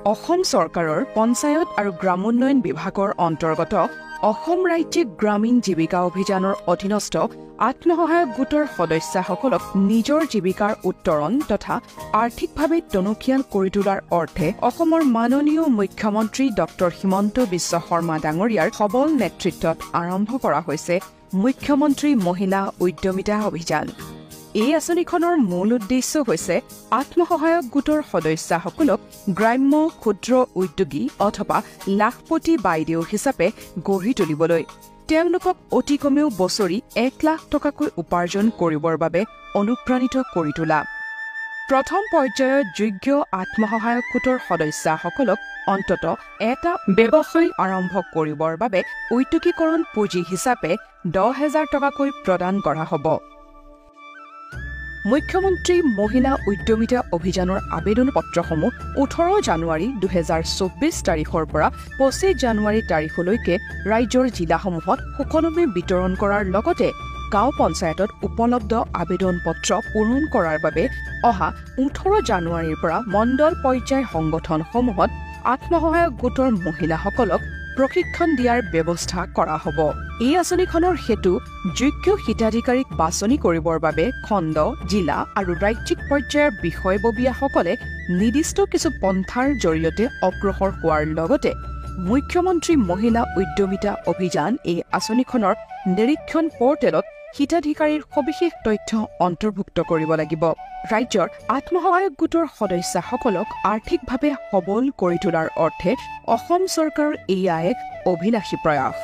অসম চৰকাৰৰ পঞ্চায়ত আৰু গ্ৰামোন্নয়ন বিভাগৰ অন্তৰ্গত অসম ৰাজ্যিক গ্ৰামীণ জীৱিকা অভিযানৰ অধীনস্থ আত্মসহায়ক গোটৰ সদস্যসকলক নিজৰ জীৱিকাৰ উত্তৰণ তথা আৰ্থিকভাৱে টনকিয়াল কৰি তোলাৰ অৰ্থে অসমৰ মাননীয় মুখ্যমন্ত্ৰী ডক্টৰ হিমন্ত বিশ্ব শৰ্মা ডাঙৰীয়াৰ সবল নেতৃত্বত আৰম্ভ কৰা হৈছে মুখ্যমন্ত্ৰী মহিলা উদ্যমিতা অভিযান। এই আঁচনিখনৰ মূল উদ্দেশ্য হৈছে আত্মসহায়ক গোটৰ সদস্যসকলক গ্ৰাম্য ক্ষুদ্ৰ উদ্যোগী অথবা লাখপতি বাইদেউ হিচাপে গঢ়ি তুলিবলৈ তেওঁলোকক অতি কমেও বছৰি 1 লাখ টকাকৈ উপাৰ্জন কৰিবৰ বাবে অনুপ্ৰাণিত কৰি তোলা। প্ৰথম পৰ্যায়ত যোগ্য আত্মসহায়ক গোটৰ সদস্যসকলক অন্তত এটা ব্যৱসায় আৰম্ভ কৰিবৰ বাবে উদ্যোগীকৰণ পুঁজি হিচাপে 10,000 টকাকৈ প্ৰদান কৰা হ'ব। মুখ্যমন্ত্ৰী মহিলা উদ্যমিতা অভিযানৰ আবেদন পত্ৰসমূহ 18 জানুৱাৰী 2024 তাৰিখৰ পৰা 25 জানুৱাৰী তাৰিখলৈকে ৰাজ্যৰ জিলাসমূহত সুকলমে বিতৰণ কৰাৰ লগতে গাঁও পঞ্চায়তত উপলব্ধ আবেদন পত্ৰ পূৰণ কৰাৰ বাবে অহা 18 জানুৱাৰীৰ পৰা মণ্ডল পৰ্যায় সংগঠনসমূহত আত্মসহায়ক গোটৰ মহিলাসকলক প্ৰশিক্ষণ দিয়াৰ ব্যৱস্থা কৰা হ'ব। এই আঁচনিখনৰ হেতু যোগ্য হিতাধিকাৰীক বাছনি কৰিবৰ বাবে খণ্ড, জিলা আৰু ৰাজ্যিক পৰ্যায়ৰ বিষয়ববীয়াসকলে নিৰ্দিষ্ট কিছু পন্থাৰ জৰিয়তে অগ্ৰসৰ হোৱাৰ লগতে মুখ্যমন্ত্ৰী মহিলা উদ্যমিতা অভিযান এই আঁচনিখনৰ নিৰীক্ষণ পৰ্টেলত হিতাধিকাৰীৰ সবিশেষ তথ্য অন্তৰ্ভুক্ত কৰিব লাগিব। ৰাজ্যৰ আত্মসহায়ক গোটৰ সদস্যসকলক আৰ্থিকভাৱে সবল কৰি তোলাৰ অৰ্থে অসম চৰকাৰৰ এয়া এক অভিলাষী প্ৰয়াস।